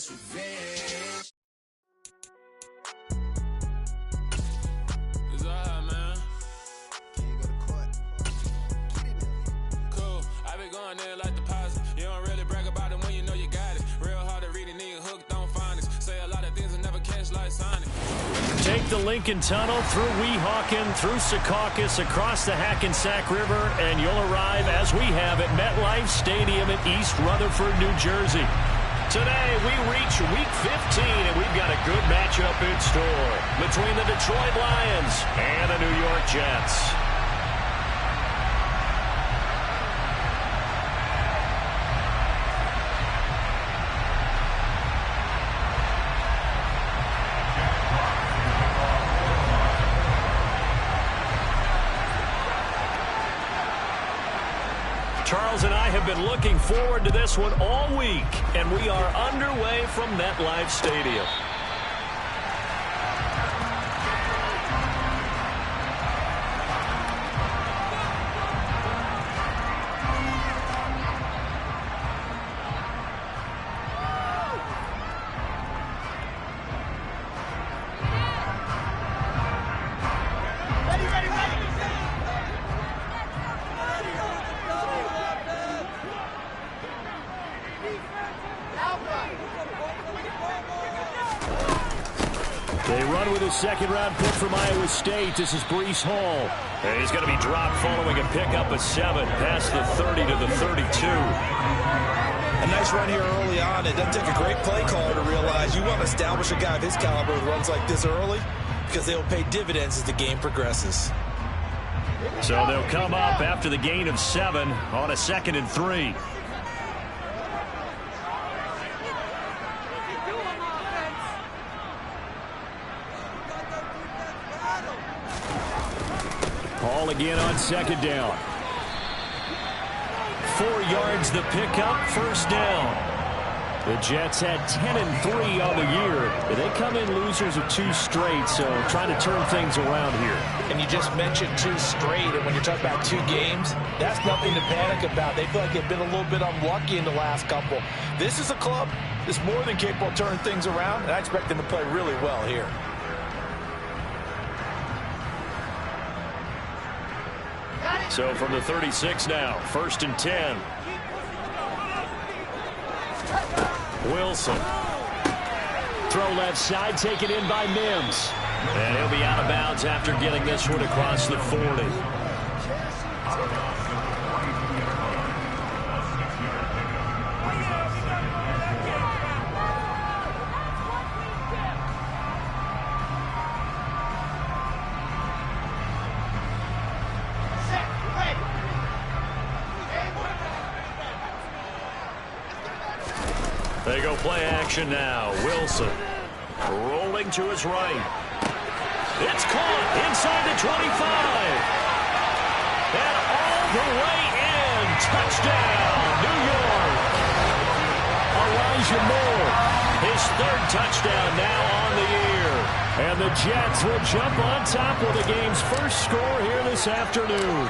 that's revenge. It's alright, man. Can you go to court? Cool. I be going there like deposit. You don't really brag about it when you know you got it. Real hard to read a nigga hooked on finance. Say a lot of things and never catch like Sonic. Take the Lincoln Tunnel through Weehawken, through Secaucus, across the Hackensack River, and you'll arrive, as we have, at MetLife Stadium in East Rutherford, New Jersey. Today, we reach Week 15, and we've got a good matchup in store between the Detroit Lions and the New York Jets. Charles and I have been looking forward to this one all week, and we are underway from MetLife Stadium. They run with a second-round pick from Iowa State. This is Breece Hall. And he's going to be dropped following a pickup of 7 past the 30 to the 32. A nice run here early on. It doesn't take a great play caller to realize you want to establish a guy of his caliber with runs like this early because they'll pay dividends as the game progresses. So they'll come up after the gain of 7 on a 2nd and 3. Hall again on 2nd down. 4 yards the pickup, 1st down. The Jets had 10 and 3 on the year. They come in losers of 2 straight, so trying to turn things around here. And you just mentioned 2 straight, and when you're talking about 2 games, that's nothing to panic about. They feel like they've been a little bit unlucky in the last couple. This is a club that's more than capable of turning things around, and I expect them to play really well here. So from the 36 now, 1st and 10. Wilson. Throw left side, taken in by Mims. And he'll be out of bounds after getting this one across the 40. They go play action now. Wilson rolling to his right. It's caught inside the 25. And all the way in. Touchdown, New York. Elijah Moore, his 3rd touchdown now on the year. And the Jets will jump on top with the game's first score here this afternoon.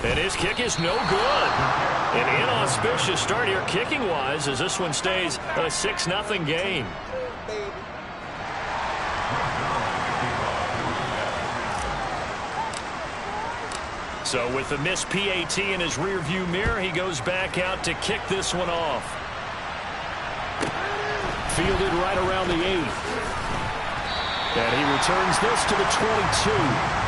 And his kick is no good. An inauspicious start here kicking-wise as this one stays a 6-0 game. So with the missed PAT in his rearview mirror, he goes back out to kick this one off. Fielded right around the 8. And he returns this to the 22.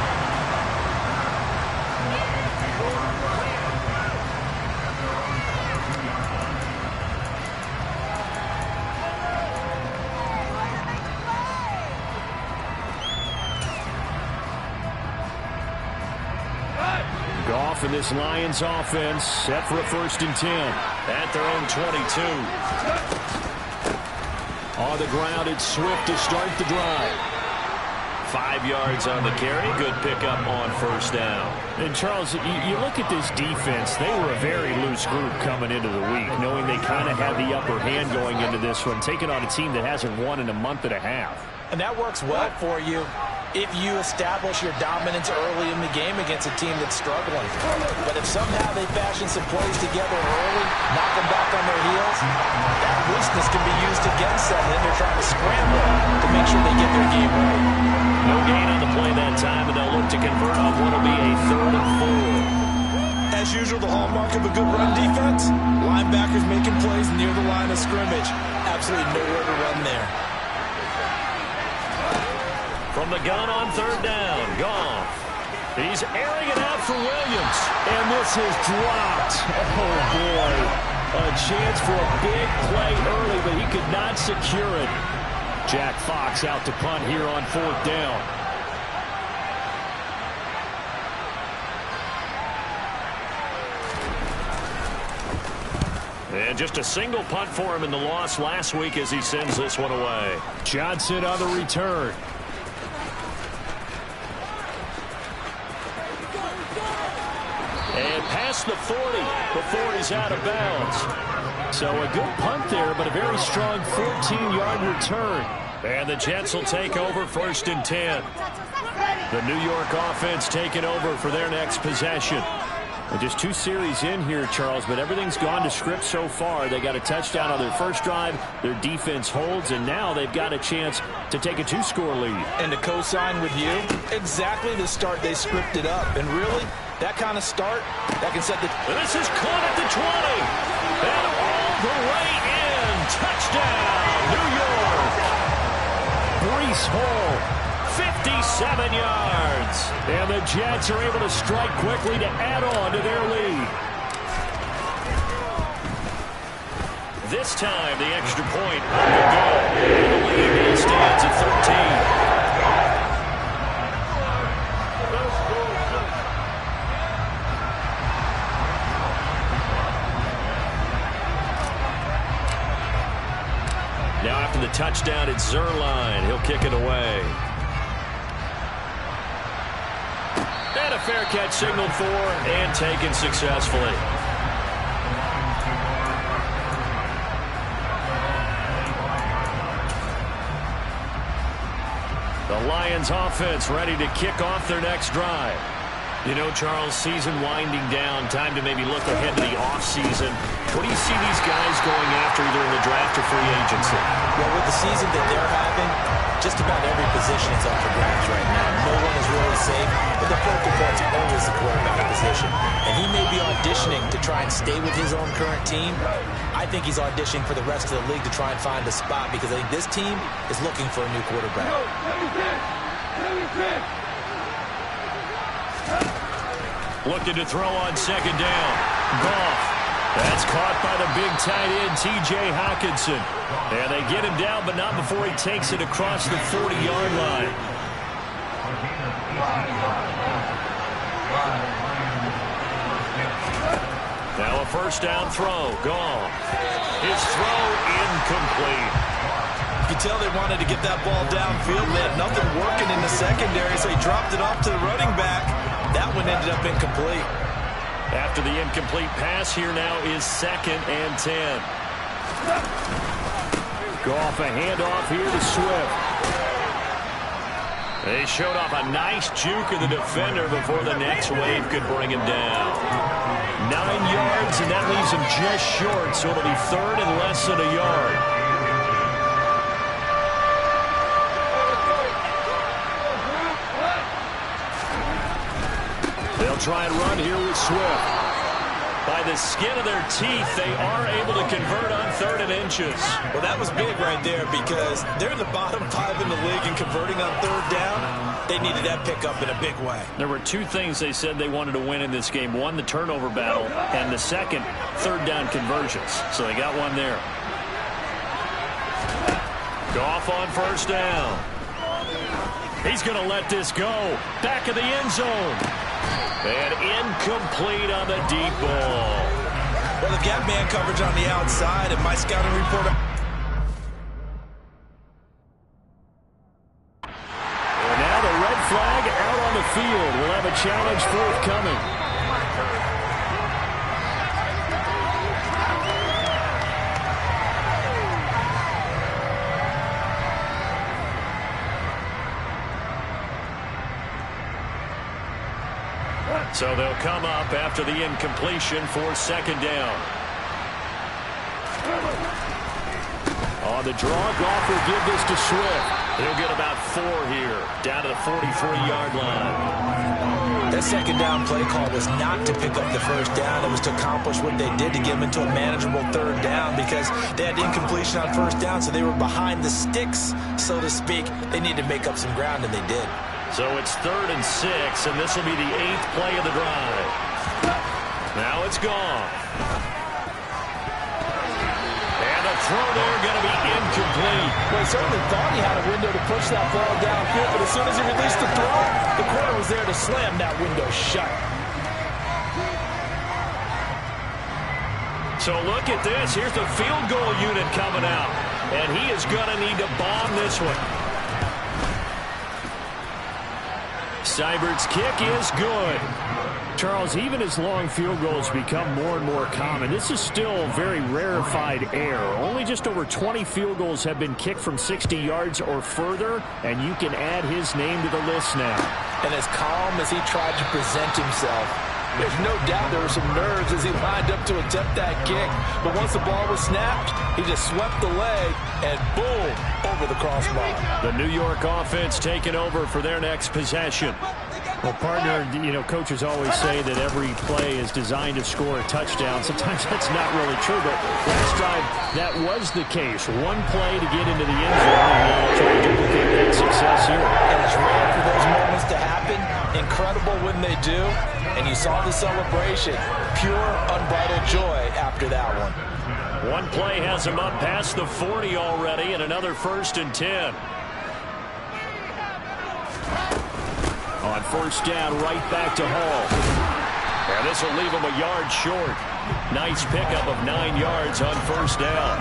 Goff and this Lions offense set for a 1st and 10 at their own 22. On the ground, it's Swift to start the drive. 5 yards on the carry. Good pickup on 1st down. And Charles, you look at this defense, they were a very loose group coming into the week, knowing they kind of had the upper hand going into this one, taking on a team that hasn't won in a month and a half. And that works well for you. if you establish your dominance early in the game against a team that's struggling. But if somehow they fashion some plays together early, knock them back on their heels, that looseness can be used against them. Then they're trying to scramble to make sure they get their game right. No gain on the play that time, and they'll look to convert on what will be a 3rd and 4. As usual, the hallmark of a good run defense, linebackers making plays near the line of scrimmage. Absolutely nowhere to run there. From the gun on 3rd down, Goff. He's airing it out for Williams. And this is dropped. Oh, boy. A chance for a big play early, but he could not secure it. Jack Fox out to punt here on 4th down. And just a single punt for him in the loss last week as he sends this one away. Johnson on the return. And past the 40 before he's out of bounds. So a good punt there, but a very strong 14-yard return. And the Jets will take over 1st and 10. The New York offense taking over for their next possession. And just 2 series in here, Charles, but everything's gone to script so far. They got a touchdown on their first drive. Their defense holds, and now they've got a chance to take a 2-score lead. And to co-sign with you, exactly the start they scripted up. And really, that kind of start, that can set the... And this is caught at the 20. And all the way in. Touchdown, New York. Breece Hall, 57 yards. And the Jets are able to strike quickly to add on to their lead. This time, the extra point on the go. The lead stands at 13. Now after the touchdown, it's Zerline. He'll kick it away. And a fair catch signaled for and taken successfully. The Lions offense ready to kick off their next drive. You know, Charles, season winding down, time to maybe look ahead to the offseason. What do you see these guys going after either in the draft or free agency? Well, with the season that they're having, just about every position is up for grabs right now. No one is really safe, but the focal point's always the quarterback position. And he may be auditioning to try and stay with his own current team. I think he's auditioning for the rest of the league to try and find a spot because I think this team is looking for a new quarterback. Looking to throw on 2nd down. Goff. That's caught by the big tight end, T.J. Hockenson. And they get him down, but not before he takes it across the 40-yard line. Now a 1st down throw. Goff. His throw incomplete. You can tell they wanted to get that ball downfield. They had nothing working in the secondary, so he dropped it off to the running back. That one ended up incomplete. After the incomplete pass, here now is 2nd and 10. Goff a handoff here to Swift. They showed off a nice juke of the defender before the next wave could bring him down. 9 yards, and that leaves him just short, so it'll be 3rd and less than a yard. They'll try and run here with Swift. By the skin of their teeth, they are able to convert on 3rd and inches. Well, that was big right there because they're in the bottom 5 in the league and converting on 3rd down. They needed that pickup in a big way. There were 2 things they said they wanted to win in this game. One, the turnover battle, and the second, 3rd down conversions. So they got one there. Goff on 1st down. He's going to let this go. Back of the end zone. And incomplete on the deep ball. Well, they've got man coverage on the outside, and my scouting report... And now the red flag out on the field. We'll have a challenge forthcoming. So they'll come up after the incompletion for second down. On the draw, Goff will give this to Swift. He'll get about 4 here, down to the 43-yard line. That second down play call was not to pick up the first down. It was to accomplish what they did to get them into a manageable third down because they had incompletion on first down, so they were behind the sticks, so to speak. They needed to make up some ground, and they did. So it's 3rd and 6, and this will be the 8th play of the drive. Now it's gone. And the throw there going to be incomplete. Well, he certainly thought he had a window to push that ball downfield, but as soon as he released the throw, the corner was there to slam that window shut. So look at this. Here's the field goal unit coming out, and he is going to need to bomb this one. Seibert's kick is good. Charles, even as long field goals become more and more common, this is still very rarefied air. Only just over 20 field goals have been kicked from 60 yards or further, and you can add his name to the list now. And as calm as he tried to present himself, there's no doubt there were some nerves as he lined up to attempt that kick. But once the ball was snapped, he just swept the leg and boom, over the crossbar. The New York offense taking over for their next possession. Well, partner, coaches always say that every play is designed to score a touchdown. Sometimes that's not really true, but last drive, that was the case. One play to get into the end zone, and they'll try to duplicate that success here. And it's rare for those moments to happen. Incredible when they do. And you saw the celebration. Pure, unbridled joy after that one. One play has him up past the 40 already, and another 1st and 10. On first down, right back to Hall. And this will leave him a yard short. Nice pickup of 9 yards on first down.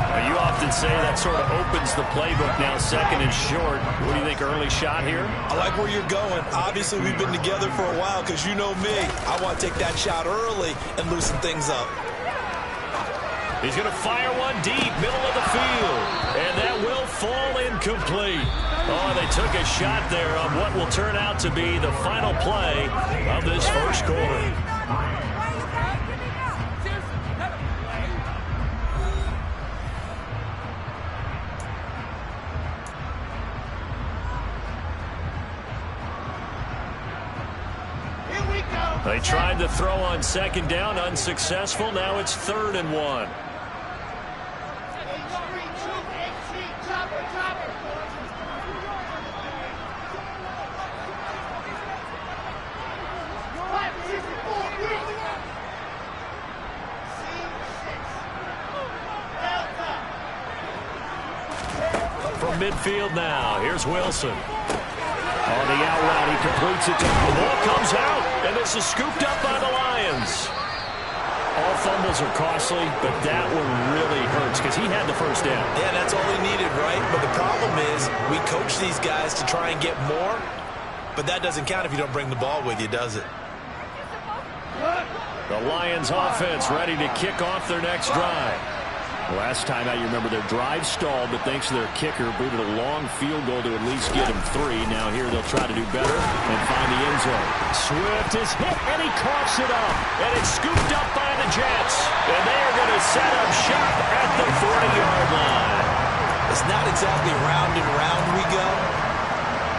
Now, you often say that sort of opens the playbook now, 2nd and short. What do you think, early shot here? I like where you're going. Obviously, we've been together for a while because you know me. I want to take that shot early and loosen things up. He's going to fire one deep, middle of the field. And that will fall incomplete. Oh, they took a shot there on what will turn out to be the final play of this first quarter. They tried to throw on second down, unsuccessful. Now it's 3rd and 1. From midfield now, here's Wilson. On the out route, he completes it. The ball comes out, and this is scooped up by the Lions. All fumbles are costly, but that one really hurts because he had the first down. Yeah, that's all he needed, right? But the problem is we coach these guys to try and get more, but that doesn't count if you don't bring the ball with you, does it? The Lions offense ready to kick off their next drive. Last time out, you remember their drive stalled, but thanks to their kicker, booted a long field goal to at least get him 3. Now here they'll try to do better and find the end zone. Swift is hit, and he coughs it up. And it's scooped up by the Jets. And they are going to set up shop at the 40-yard line. It's not exactly round and round we go,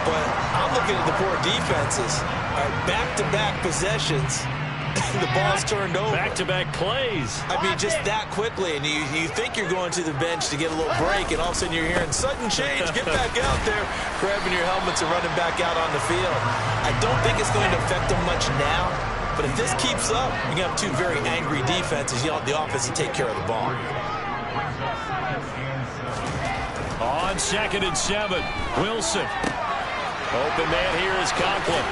but I'm looking at the poor defenses. All right, back-to-back possessions. The ball's turned over. Back-to-back plays. I mean, just that quickly, and you think you're going to the bench to get a little break, and all of a sudden you're hearing sudden change, get back out there, grabbing your helmets and running back out on the field. I don't think it's going to affect them much now, but if this keeps up, you're going to have two very angry defenses. You want the offense to take care of the ball. On 2nd and 7, Wilson. Open man here is Conklin.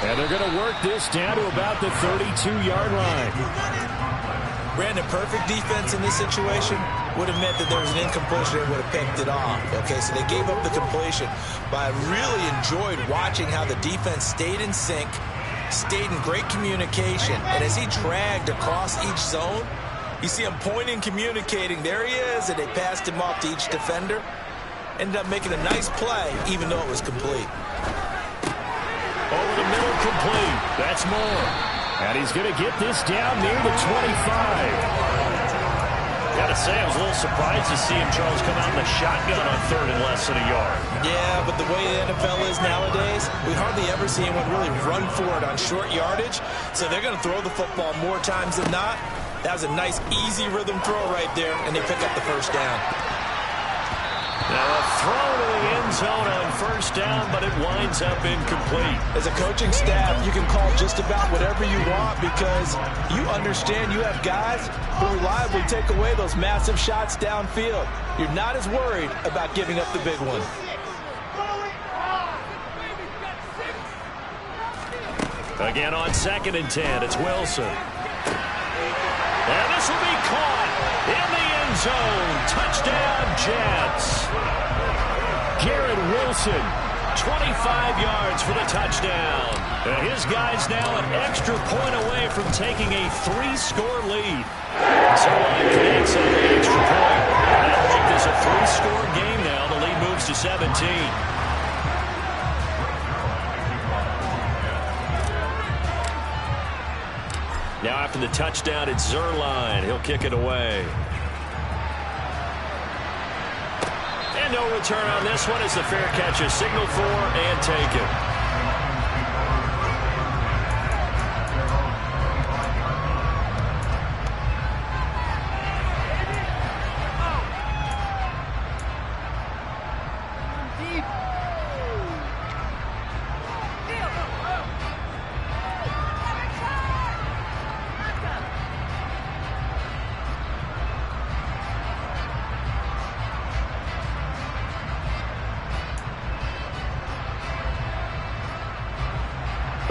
And they're going to work this down to about the 32-yard line. Brandon, perfect defense in this situation would have meant that there was an incompletion and would have picked it off. Okay, so they gave up the completion. But I really enjoyed watching how the defense stayed in sync, stayed in great communication. And as he dragged across each zone, you see him pointing, communicating. There he is, and they passed him off to each defender. Ended up making a nice play, even though it was complete. Over the middle, complete. That's Moore. And he's going to get this down near the 25. Gotta say, I was a little surprised to see him, Charles, come out in the shotgun on 3rd and less than a yard. Yeah, but the way the NFL is nowadays, we hardly ever see anyone really run for it on short yardage. So they're going to throw the football more times than not. That was a nice, easy rhythm throw right there, and they pick up the first down. Now a throw to the end zone on 1st down, but it winds up incomplete. As a coaching staff, you can call just about whatever you want because you understand you have guys who reliably take away those massive shots downfield. You're not as worried about giving up the big one. Again on 2nd and 10, it's Wilson. And this will be caught in the end zone. Touchdown, Jets. Garrett Wilson, 25 yards for the touchdown. And his guy's now an extra point away from taking a 3-score lead. So connects on the extra point. That'll make this a 3-score game now. The lead moves to 17. Now after the touchdown, it's Zerline. He'll kick it away. And no return on this one as the fair catch is signaled for and taken.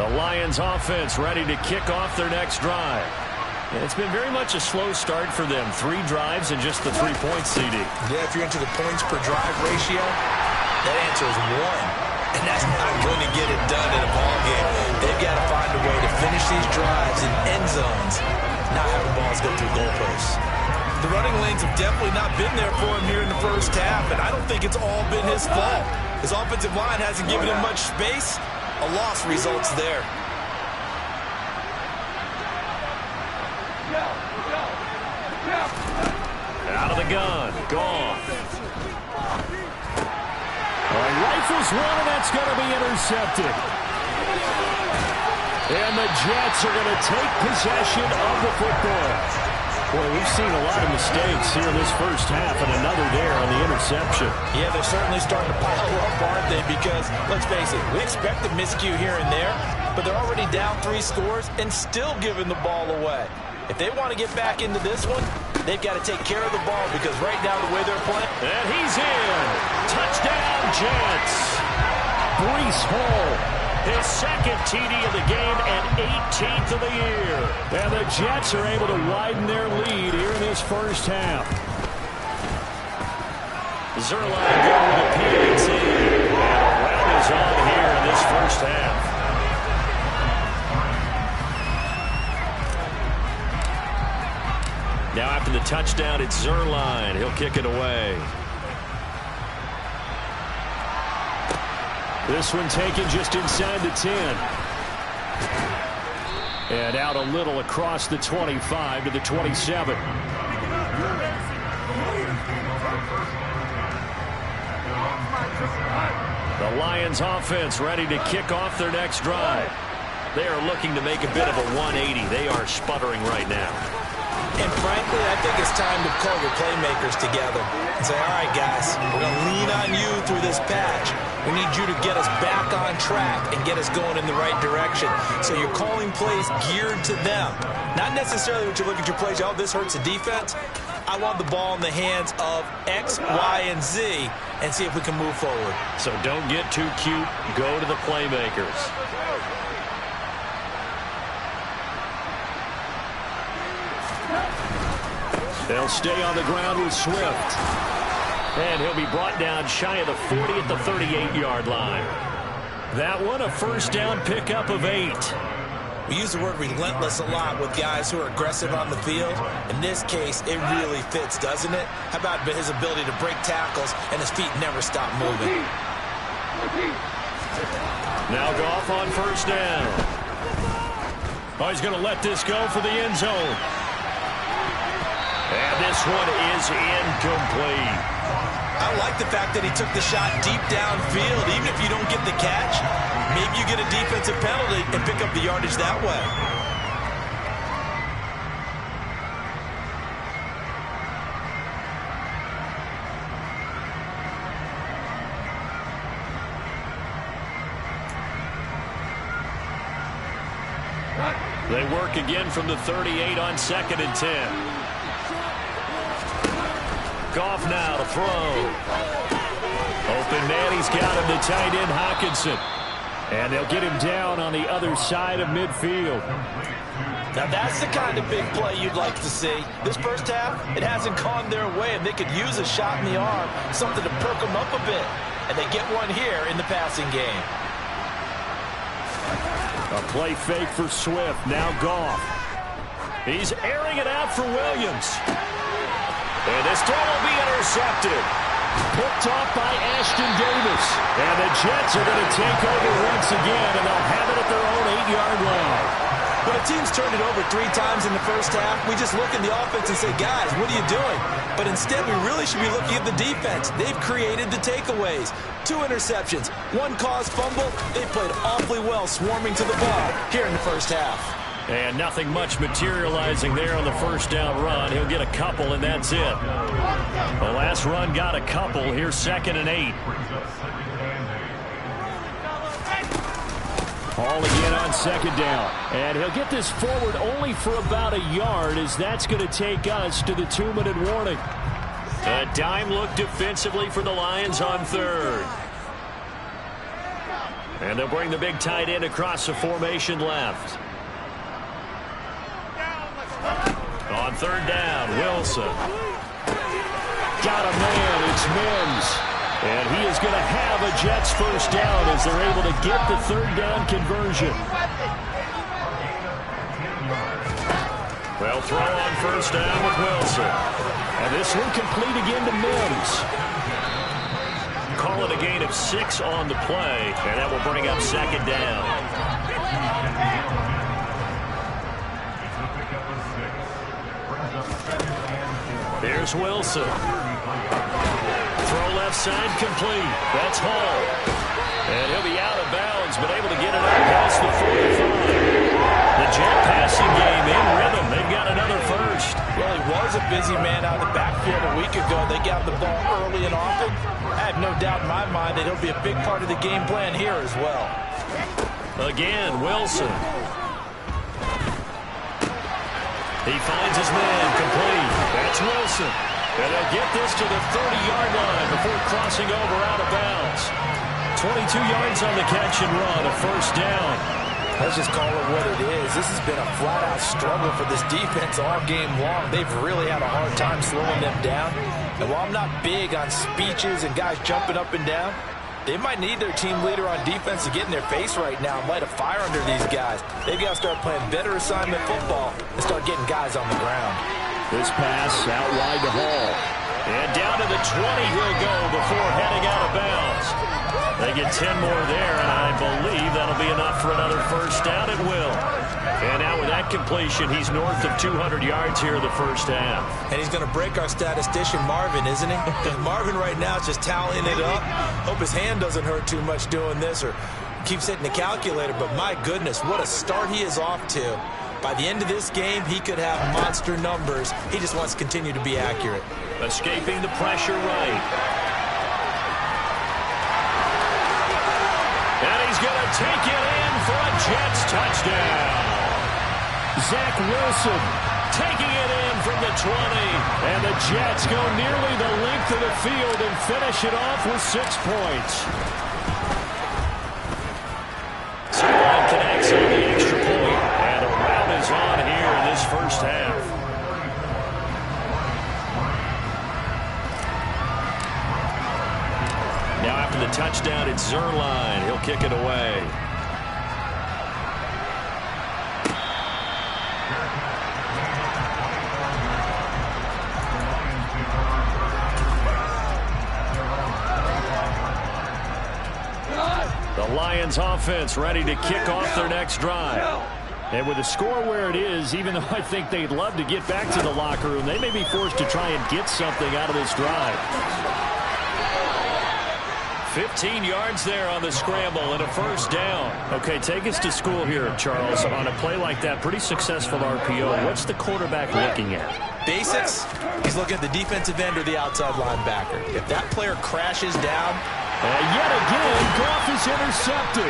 The Lions offense ready to kick off their next drive. And it's been very much a slow start for them. 3 drives and just the 3 points, CD. Yeah, if you're into the points per drive ratio, that answer is 1. And that's not going to get it done in a ball game. They've got to find a way to finish these drives in end zones, not having balls go through goalposts. The running lanes have definitely not been there for him here in the first half, and I don't think it's all been his fault. His offensive line hasn't given him much space. A loss results there. Out of the gun. Gone. Rifles one, and that's going to be intercepted. And the Jets are going to take possession of the football. Boy, we've seen a lot of mistakes here in this first half, and another there on the interception. Yeah, they're certainly starting to pile up, aren't they? Because, let's face it, we expect a miscue here and there, but they're already down 3 scores and still giving the ball away. If they want to get back into this one, they've got to take care of the ball because right now the way they're playing. And he's in. Touchdown, Jets. Breece Hall, his 2nd TD of the game and 18th of the year. And the Jets are able to widen their lead here in this first half. Zerline good with a PAT. And a round is on here in this first half. Now after the touchdown, it's Zerline. He'll kick it away. This one taken just inside the 10. And out a little across the 25 to the 27. The Lions offense ready to kick off their next drive. They are looking to make a bit of a 180. They are sputtering right now. And frankly, I think it's time to call your playmakers together and say, all right, guys, we're going to lean on you through this patch. We need you to get us back on track and get us going in the right direction. So you're calling plays geared to them. Not necessarily when you look at your plays, oh, this hurts the defense. I want the ball in the hands of X, Y, and Z and see if we can move forward. So don't get too cute. Go to the playmakers. They'll stay on the ground with Swift. And he'll be brought down shy of the 40 at the 38-yard line. That one, a first down pickup of 8. We use the word relentless a lot with guys who are aggressive on the field. In this case, it really fits, doesn't it? How about his ability to break tackles and his feet never stop moving? Now Goff on first down. Oh, he's going to let this go for the end zone. And this one is incomplete. I like the fact that he took the shot deep downfield. Even if you don't get the catch, maybe you get a defensive penalty and pick up the yardage that way. They work again from the 38 on 2nd and 10. Goff now to throw. Open man, he's got him, the tight end Hockenson. And they'll get him down on the other side of midfield. Now that's the kind of big play you'd like to see. This first half, it hasn't gone their way, and they could use a shot in the arm, something to perk them up a bit. And they get one here in the passing game. A play fake for Swift. Now Goff. He's airing it out for Williams. And this throw will be intercepted. Picked off by Ashton Davis. And the Jets are going to take over once again, and they'll have it at their own 8-yard line. When a team's turned it over 3 times in the first half, we just look at the offense and say, guys, what are you doing? But instead, we really should be looking at the defense. They've created the takeaways. 2 interceptions, 1 caused fumble. They played awfully well swarming to the ball here in the first half. And nothing much materializing there on the first down run. He'll get a couple, and that's it. The last run got a couple. Here's 2nd and 8. Hall again on 2nd down. And he'll get this forward only for about a yard, as that's going to take us to the 2-minute warning. A dime look defensively for the Lions on 3rd. And they'll bring the big tight end across the formation left. On 3rd down, Wilson. Got a man, it's Mims. And he is going to have a Jets first down as they're able to get the 3rd down conversion. Well, throw on first down with Wilson. And this one complete again to Mims. Call it a gain of 6 on the play, and that will bring up 2nd down. Here's Wilson. Throw left side complete. That's Hall. And he'll be out of bounds, but able to get it out past the 45. The Jet passing game in rhythm. They've got another first. Well, he was a busy man out of the backfield a week ago. They got the ball early and often. I have no doubt in my mind that he'll be a big part of the game plan here as well. Again, Wilson. He finds his man complete. That's Wilson. And they'll get this to the 30-yard line before crossing over out of bounds. 22 yards on the catch and run, a first down. Let's just call it what it is. This has been a flat-out struggle for this defense all game long. They've really had a hard time slowing them down. And while I'm not big on speeches and guys jumping up and down, they might need their team leader on defense to get in their face right now and light a fire under these guys. They've got to start playing better assignment football and start getting guys on the ground. This pass out wide to Hall. And down to the 20 he'll go before heading out of bounds. They get 10 more there, and I believe that'll be enough for another first down. It will. And now with that completion, he's north of 200 yards here in the first half. And he's going to break our statistician, Marvin, isn't he? Because Marvin right now is just tallying it up. Hope his hand doesn't hurt too much doing this or keeps hitting the calculator. But my goodness, what a start he is off to. By the end of this game, he could have monster numbers. He just wants to continue to be accurate. Escaping the pressure right. And he's going to take it in for a Jets touchdown. Zach Wilson taking it in from the 20. And the Jets go nearly the length of the field and finish it off with 6 points. Sideline connects on the extra point. And a rout is on here in this first half. Now after the touchdown, it's Zerline. He'll kick it away. The Lions Lions offense ready to kick off their next drive. And with the score where it is, even though I think they'd love to get back to the locker room, they may be forced to try and get something out of this drive. 15 yards there on the scramble and a first down. Okay, take us to school here, Charles. On a play like that, pretty successful RPO. What's the quarterback looking at? Basics, he's looking at the defensive end or the outside linebacker. If that player crashes down. And yet again, Goff is intercepted.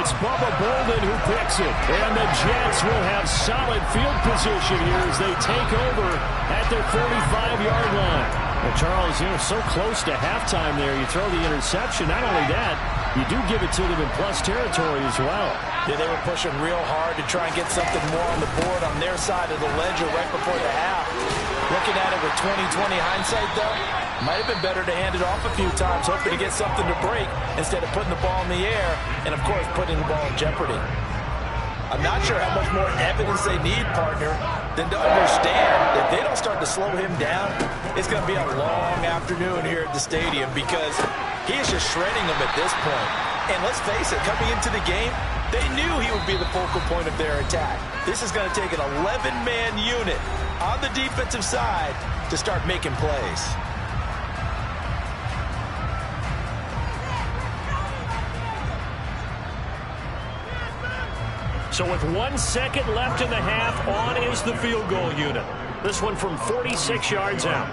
It's Bubba Bolden who picks it. And the Jets will have solid field position here as they take over at their 45-yard line. Well, Charles, so close to halftime there. You throw the interception. Not only that, you do give it to them in plus territory as well. Yeah, they were pushing real hard to try and get something more on the board on their side of the ledger right before the half. Looking at it with 20/20 hindsight, though, might have been better to hand it off a few times, hoping to get something to break instead of putting the ball in the air and, of course, putting the ball in jeopardy. I'm not sure how much more evidence they need, partner, than to understand that if they don't start to slow him down, it's going to be a long afternoon here at the stadium because he is just shredding them at this point. And let's face it, coming into the game, they knew he would be the focal point of their attack. This is going to take an 11-man unit on the defensive side to start making plays. So with 1 second left in the half, on is the field goal unit. This one from 46 yards out.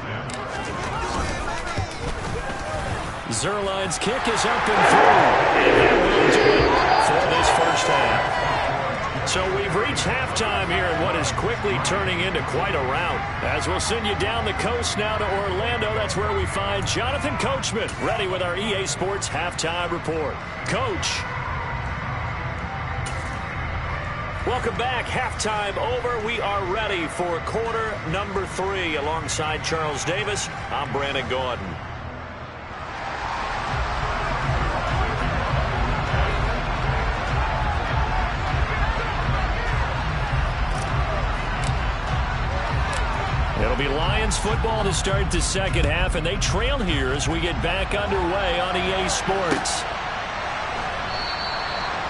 Zerline's kick is up and through. And that will do it for this first half. So we've reached halftime here in what is quickly turning into quite a rout. As we'll send you down the coast now to Orlando. That's where we find Jonathan Coachman ready with our EA Sports halftime report. Coach. Welcome back. Halftime over. We are ready for quarter number 3. Alongside Charles Davis, I'm Brandon Gordon. It'll be Lions football to start the second half, and they trail here as we get back underway on EA Sports.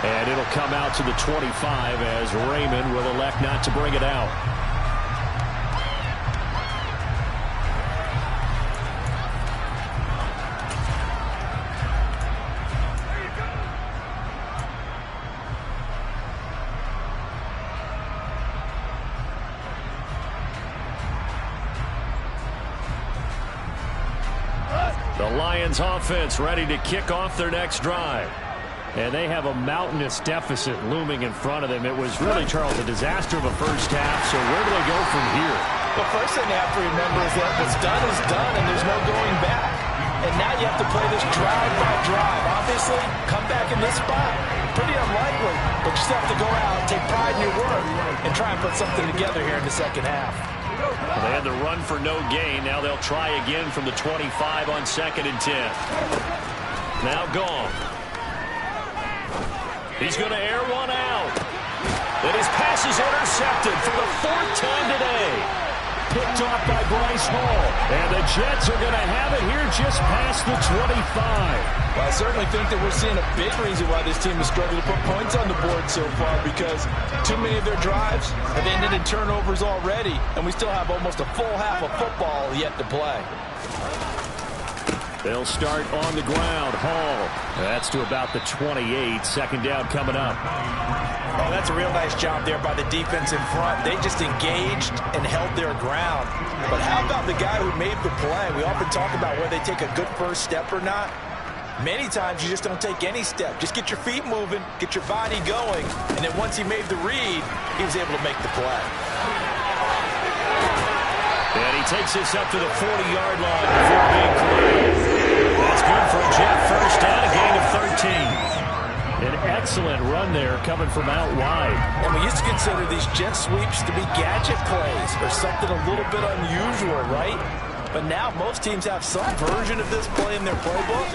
And it'll come out to the 25 as Raymond will elect not to bring it out. The Lions offense ready to kick off their next drive. And they have a mountainous deficit looming in front of them. It was really, Charles, a disaster of a first half. So where do they go from here? The first thing they have to remember is that what's done is done, and there's no going back. And now you have to play this drive by drive. Obviously, come back in this spot, pretty unlikely. But you still have to go out, take pride in your work, and try and put something together here in the second half. Well, they had the run for no gain. Now they'll try again from the 25 on 2nd and 10. Now gone. He's going to air one out. And his pass is intercepted for the 4th time today. Picked off by Bryce Hall. And the Jets are going to have it here just past the 25. Well, I certainly think that we're seeing a big reason why this team has struggled to put points on the board so far, because too many of their drives have ended in turnovers already, and we still have almost a full half of football yet to play. They'll start on the ground. Hall. That's to about the 28. Second down coming up. Oh, that's a real nice job there by the defense in front. They just engaged and held their ground. But how about the guy who made the play? We often talk about whether they take a good first step or not. Many times you just don't take any step. Just get your feet moving, get your body going, and then once he made the read, he was able to make the play. And he takes this up to the 40-yard line before being cleared. That's good for a Jet first down, a gain of 13. An excellent run there coming from out wide. And we used to consider these jet sweeps to be gadget plays or something a little bit unusual, right? But now most teams have some version of this play in their playbook.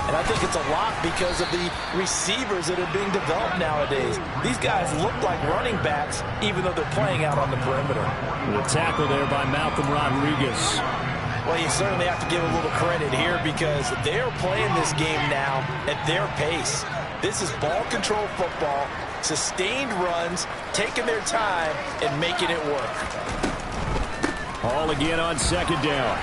And I think it's a lot because of the receivers that are being developed nowadays. These guys look like running backs even though they're playing out on the perimeter. The tackle there by Malcolm Rodriguez. Well, you certainly have to give a little credit here because they're playing this game now at their pace. This is ball control football, sustained runs, taking their time, and making it work. Hall again on second down.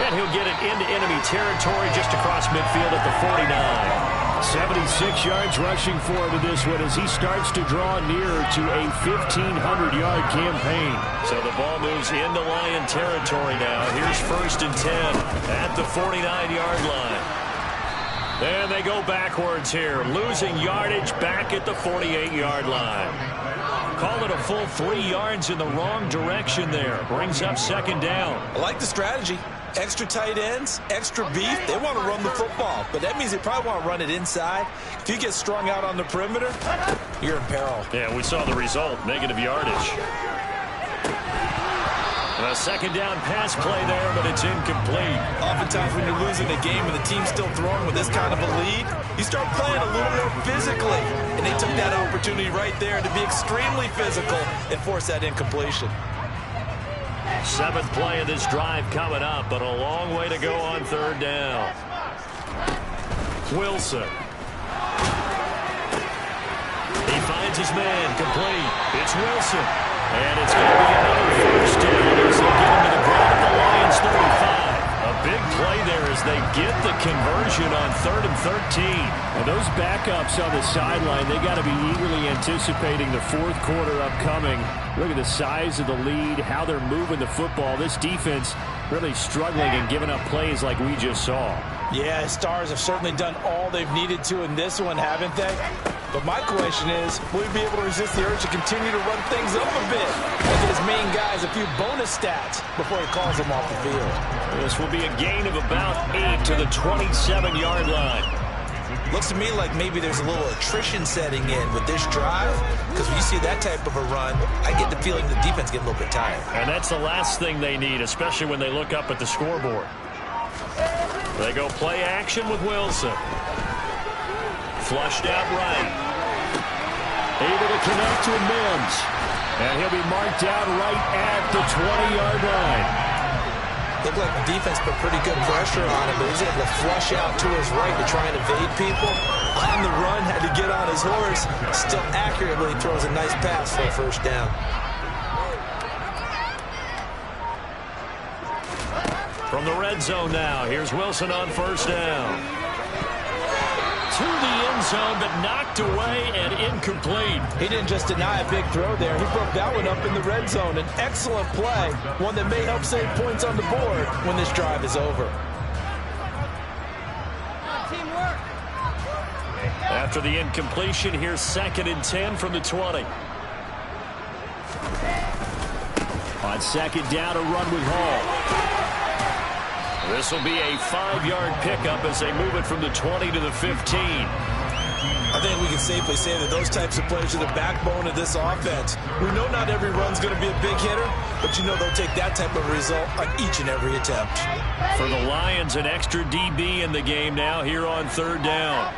And he'll get it into enemy territory just across midfield at the 49. 76 yards rushing for him in this one as he starts to draw nearer to a 1,500-yard campaign. So the ball moves into Lion territory now. Here's 1st and 10 at the 49-yard line. And they go backwards here, losing yardage back at the 48-yard line. Call it a full 3 yards in the wrong direction there. Brings up 2nd down. I like the strategy. Extra tight ends, extra beef. They want to run the football, but that means they probably want to run it inside. If you get strung out on the perimeter, you're in peril. Yeah, we saw the result, negative yardage. A 2nd down pass play there, but it's incomplete. Oftentimes when you're losing a game and the team's still throwing with this kind of a lead, you start playing a little more physically. And they took that opportunity right there to be extremely physical and force that incompletion. 7th play of this drive coming up, but a long way to go on 3rd down. Wilson. He finds his man, complete. It's Wilson. And it's going to be another 1st down as they get him to the ground at the Lions 35. A big play there as they get the conversion on 3rd and 13. And those backups on the sideline, they got to be eagerly anticipating the 4th quarter upcoming. Look at the size of the lead, how they're moving the football. This defense really struggling and giving up plays like we just saw. Yeah, Stars have certainly done all they've needed to in this one, haven't they? But my question is, will he be able to resist the urge to continue to run things up a bit? And get his main guys a few bonus stats before he calls them off the field. This will be a gain of about 8 to the 27-yard line. Looks to me like maybe there's a little attrition setting in with this drive, because when you see that type of a run, I get the feeling the defense get a little bit tired. And that's the last thing they need, especially when they look up at the scoreboard. They go play action with Wilson. Flushed out right. Able to connect to Mims. And he'll be marked out right at the 20-yard line. Looked like the defense put pretty good pressure on him, but he's able to flush out to his right to try and evade people. On the run, had to get on his horse. Still accurately throws a nice pass for a 1st down. From the red zone now, here's Wilson on 1st down. To the end zone, but knocked away and incomplete. He didn't just deny a big throw there. He broke that one up in the red zone. An excellent play, one that may help save points on the board when this drive is over. Teamwork. After the incompletion, here's 2nd and 10 from the 20. On 2nd down, a run with Hall. This will be a 5-yard pickup as they move it from the 20 to the 15. I think we can safely say that those types of plays are the backbone of this offense. We know not every run's going to be a big hitter, but you know they'll take that type of result on each and every attempt. For the Lions, an extra DB in the game now here on 3rd down.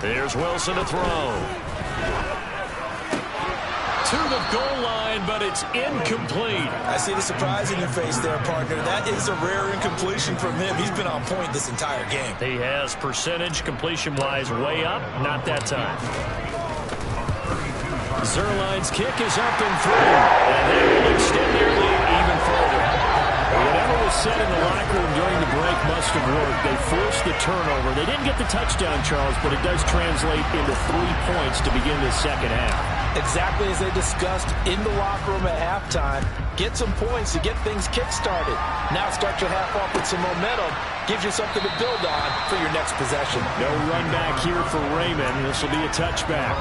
Here's Wilson to throw. To the goal line, but it's incomplete. I see the surprise in your face there, partner. That is a rare incompletion from him. He's been on point this entire game. He has percentage completion-wise way up. Not that time. Zerline's kick is up and through. And they will extend their lead even further. Whatever was said in the locker room during the break must have worked. They forced the turnover. They didn't get the touchdown, Charles, but it does translate into 3 points to begin the 2nd half. Exactly as they discussed in the locker room at halftime. Get some points to get things kick-started. Now start your half off with some momentum. Gives you something to build on for your next possession. No run back here for Raymond. This will be a touchback.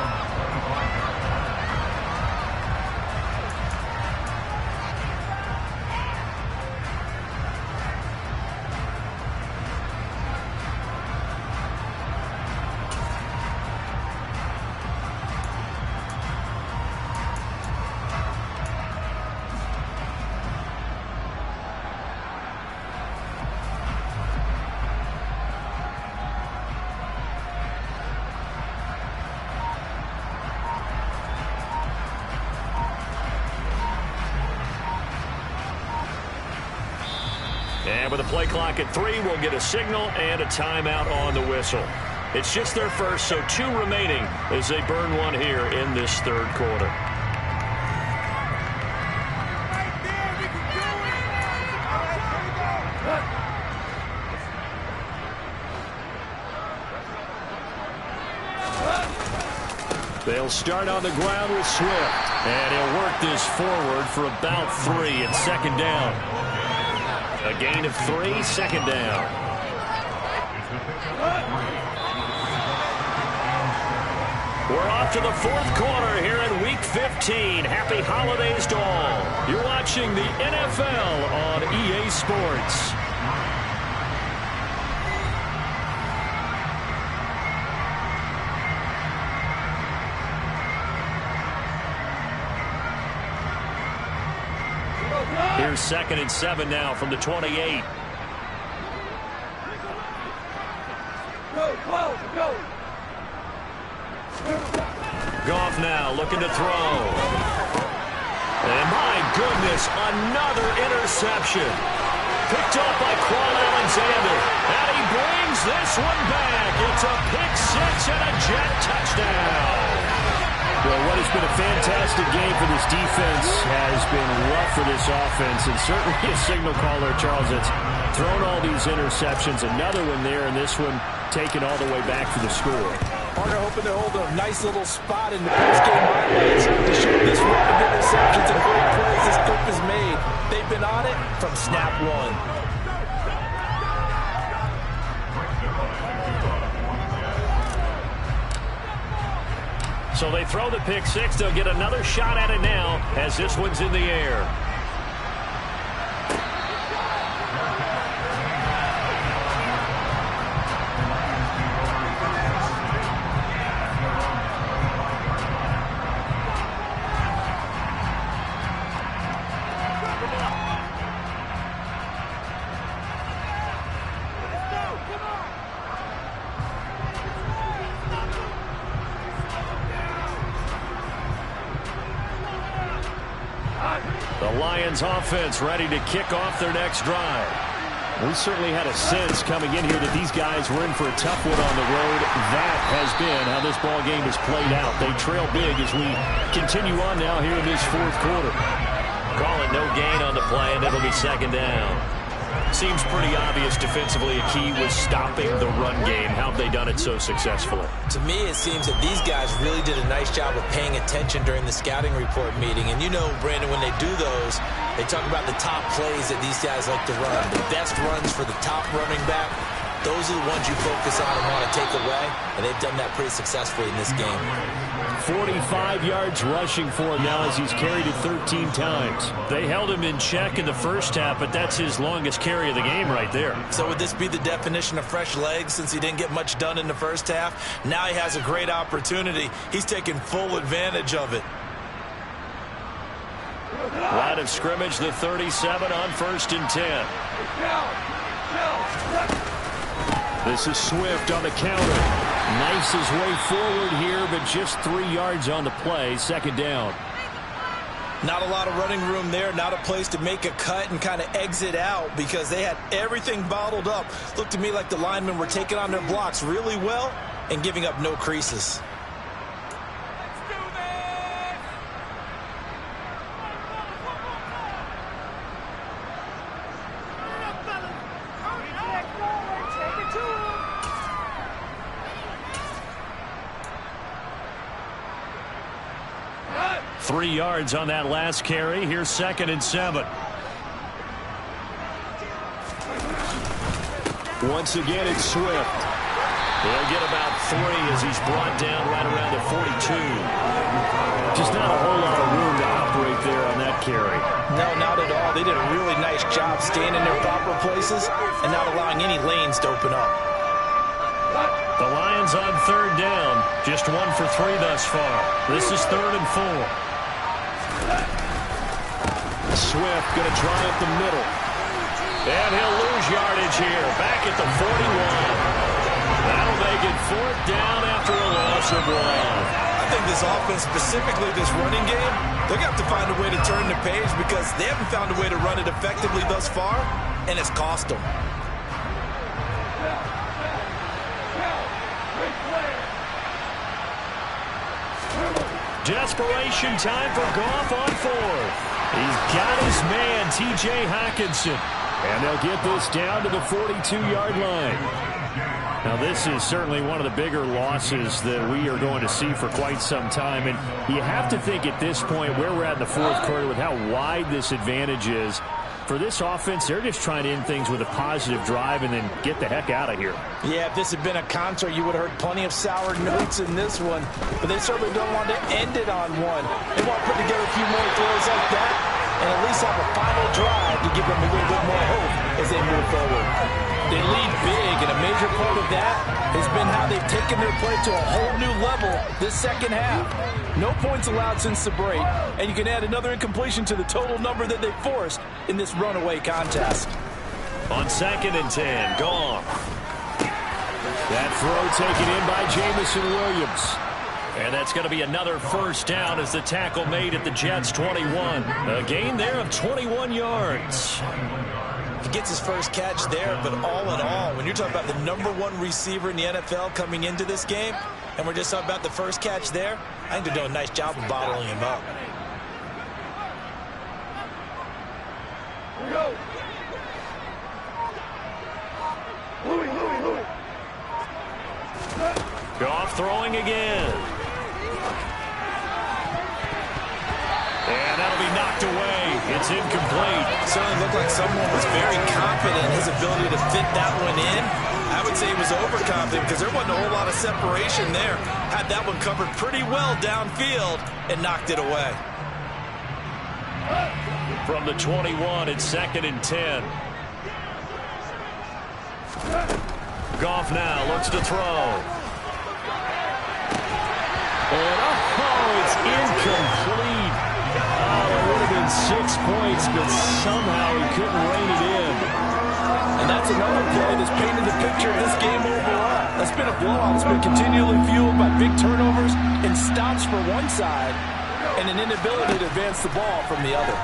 And with a play clock at 3, we'll get a signal and a timeout on the whistle. It's just their first, so 2 remaining as they burn one here in this third quarter. They'll start on the ground with Swift. And he'll work this forward for about 3 at second down. A gain of 3, second down. We're off to the fourth quarter here in Week 15. Happy holidays to all. You're watching the NFL on EA Sports. Here's 2nd and 7 now from the 28. Goff now looking to throw. And my goodness, another interception. Picked up by Quan Alexander. And he brings this one back. It's a pick 6 and a Jet touchdown. Well, what has been a fantastic game for this defense has been rough for this offense, and certainly a signal caller, Charles, that's thrown all these interceptions. Another one there, and this one taken all the way back for the score. Partner hoping to hold a nice little spot in the post-game highlights to show this run of interceptions and great plays this group has made. They've been on it from snap one. So they throw the pick 6. They'll get another shot at it now as this one's in the air. The Lions offense ready to kick off their next drive. We certainly had a sense coming in here that these guys were in for a tough one on the road. That has been how this ball game has played out. They trail big as we continue on now here in this fourth quarter. Call it no gain on the play, and it'll be second down. Seems pretty obvious defensively a key was stopping the run game. How have they done it so successfully? To me, it seems that these guys really did a nice job of paying attention during the scouting report meeting. And you know, Brandon, when they do those, they talk about the top plays that these guys like to run. The best runs for the top running back, those are the ones you focus on and want to take away. And they've done that pretty successfully in this game. 45 yards rushing for him now as he's carried it 13 times. They held him in check in the first half, but that's his longest carry of the game right there. So would this be the definition of fresh legs since he didn't get much done in the first half? Now he has a great opportunity. He's taking full advantage of it. Line of scrimmage, the 37 on 1st and 10. This is Swift on the counter. Nice his way forward here, but just 3 yards on the play. Second down. Not a lot of running room there. Not a place to make a cut and kind of exit out because they had everything bottled up. Looked to me like the linemen were taking on their blocks really well and giving up no creases. Three yards on that last carry. Here's 2nd and 7. Once again, it's Swift. He'll get about 3 as he's brought down right around the 42. Just not a whole lot of room to operate there on that carry. No, not at all. They did a really nice job staying in their proper places and not allowing any lanes to open up. The Lions on 3rd down. Just 1 for 3 thus far. This is 3rd and 4. Swift going to try up the middle. And he'll lose yardage here. Back at the 41. That'll make it 4th down after a loss of 1. I think this offense, specifically this running game, they're going to have to find a way to turn the page because they haven't found a way to run it effectively thus far. and it's cost them. Desperation time for Goff on fourth. He's got his man, T.J. Hockenson. And they'll get this down to the 42-yard line. Now, this is certainly one of the bigger losses that we are going to see for quite some time. And you have to think at this point where we're at in the fourth quarter with how wide this advantage is. For this offense, they're just trying to end things with a positive drive and then get the heck out of here. Yeah, if this had been a concert, you would have heard plenty of sour notes in this one. But they certainly don't want to end it on one. They want to put together a few more throws like that and at least have a final drive to give them a little bit more hope as they move forward. They lead big, and a major part of that has been how they've taken their play to a whole new level this second half. No points allowed since the break, and you can add another incompletion to the total number that they forced in this runaway contest. On 2nd and 10, Goff. That throw taken in by Jamison Williams. And that's going to be another first down as the tackle made at the Jets' 21. A gain there of 21 yards. He gets his first catch there, but all in all, when you're talking about the #1 receiver in the NFL coming into this game, and we're just talking about the first catch there, I think they're doing a nice job of bottling him up. Goff throwing again. And that'll be knocked away. It's incomplete. Certainly looked like someone was very confident in his ability to fit that one in. I would say he was overconfident because there wasn't a whole lot of separation there. Had that one covered pretty well downfield and knocked it away. From the 21, it's 2nd and 10. Goff now looks to throw. And it's incomplete. There would have been 6 points, but somehow he couldn't rein it in. And that's another play that's painted the picture of this game overall. That's been a blowout. It's been continually fueled by big turnovers and stops for one side and an inability to advance the ball from the other.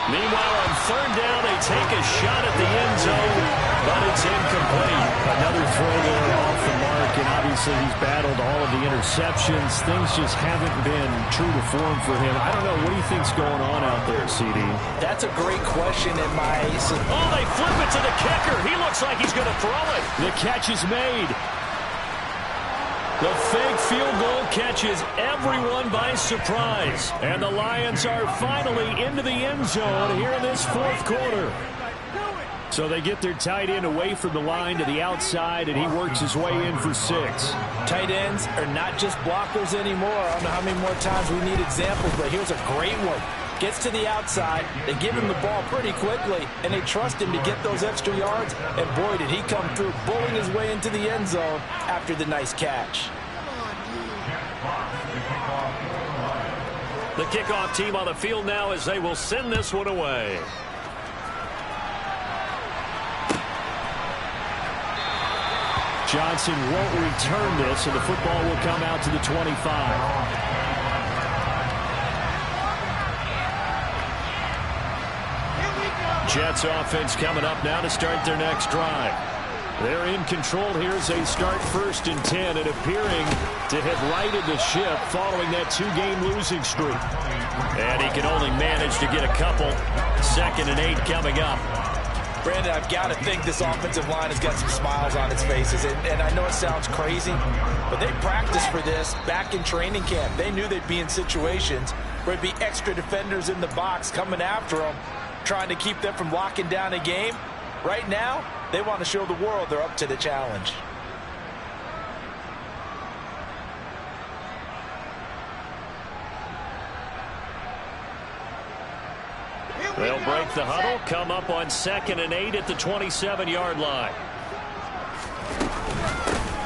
Meanwhile, on 3rd down, they take a shot at the end zone, but it's incomplete. Another throw there off the mark, and obviously he's battled all of the interceptions. Things just haven't been true to form for him. I don't know. What do you think's going on out there, CD? That's a great question in my... Oh, they flip it to the kicker. He looks like he's going to throw it. The catch is made. The fake field goal catches everyone by surprise. And the Lions are finally into the end zone here in this fourth quarter. So they get their tight end away from the line to the outside, and he works his way in for 6. Tight ends are not just blockers anymore. I don't know how many more times we need examples, but here's a great one. Gets to the outside, they give him the ball pretty quickly, and they trust him to get those extra yards, and boy, did he come through, bowling his way into the end zone after the nice catch. The kickoff team on the field now as they will send this one away. Johnson won't return this, and the football will come out to the 25. Jets offense coming up now to start their next drive. They're in control here as they start 1st and 10 and appearing to have righted the ship following that 2-game losing streak. And he can only manage to get a couple. 2nd and 8 coming up. Brandon, I've got to think this offensive line has got some smiles on its faces. And I know it sounds crazy, but they practiced for this back in training camp. They knew they'd be in situations where there'd be extra defenders in the box coming after them, trying to keep them from locking down a game. Right now, they want to show the world they're up to the challenge. They'll break the huddle, come up on 2nd and 8 at the 27-yard line.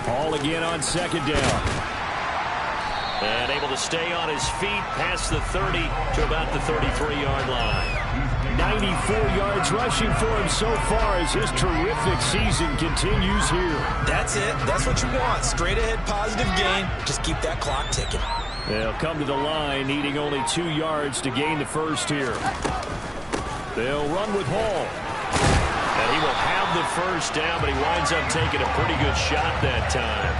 Ball again on 2nd down. And able to stay on his feet past the 30 to about the 33-yard line. 94 yards rushing for him so far as his terrific season continues here. That's it. That's what you want. Straight ahead positive game. Just keep that clock ticking. They'll come to the line, needing only 2 yards to gain the first here. They'll run with Hall. And he will have the first down, but he winds up taking a pretty good shot that time.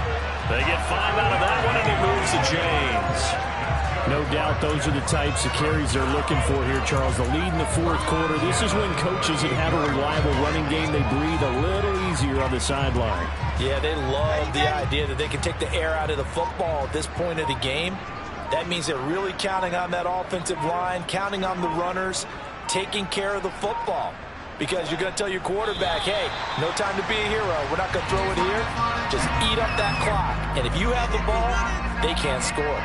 They get 5 out of that one, and he moves to James. No doubt those are the types of carries they're looking for here, Charles. The lead in the fourth quarter. This is when coaches that have a reliable running game, they breathe a little easier on the sideline. Yeah, they love the idea that they can take the air out of the football at this point of the game. That means they're really counting on that offensive line, counting on the runners, taking care of the football. Because you're going to tell your quarterback, hey, no time to be a hero. We're not going to throw it here. Just eat up that clock. And if you have the ball, they can't score.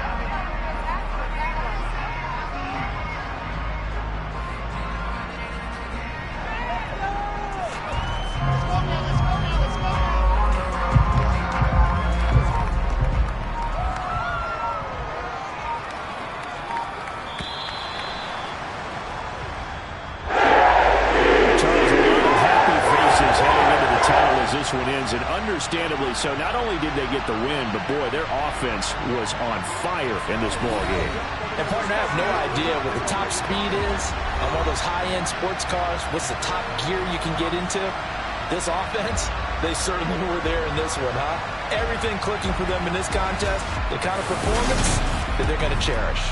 This one ends, and understandably so. Not only did they get the win, but boy, their offense was on fire in this ball game. And partner, I have no idea what the top speed is on one of those high-end sports cars. What's the top gear you can get into? This offense, they certainly were there in this one, huh? Everything clicking for them in this contest, the kind of performance that they're going to cherish.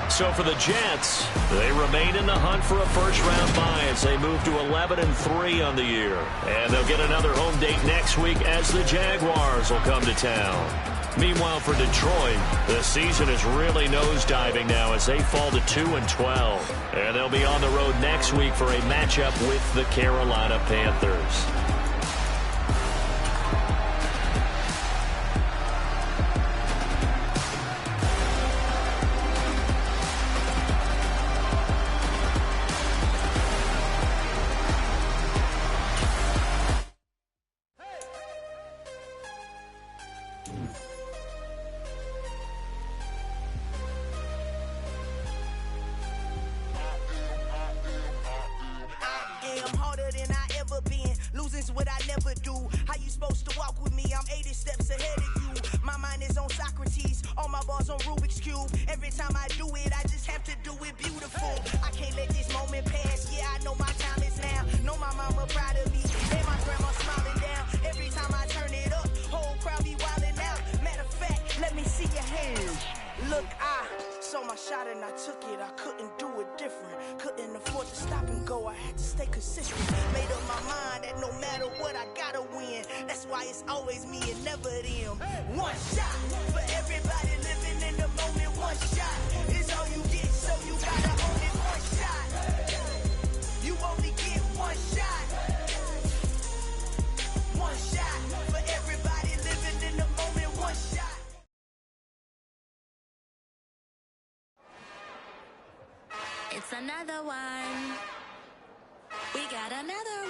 So for the Jets, they remain in the hunt for a first-round bye as they move to 11-3 on the year. And they'll get another home date next week as the Jaguars will come to town. Meanwhile, for Detroit, the season is really nosediving now as they fall to 2-12. And they'll be on the road next week for a matchup with the Carolina Panthers. What I never do. How you supposed to walk with me? I'm 80 steps ahead of you. My mind is on Socrates, all my balls on Rubik's Cube. Every time I do it, I just have to do it beautiful. I can't let this moment pass. Yeah, I know my time is now. Know my mama proud of me, and my grandma smiling down. Every time I turn it up, whole crowd be wilding out. Matter of fact, let me see your hands. Look, I saw my shot and I took it. I couldn't do it different. Couldn't afford to stop and go. I had to stay consistent. Made up my mind that no matter what, I gotta win. That's why it's always me and never them. One shot for everybody living in the moment. One shot is all you get, so you gotta own it. One shot. You only get one shot. One shot for everybody living in the moment. One shot. It's another one. We got another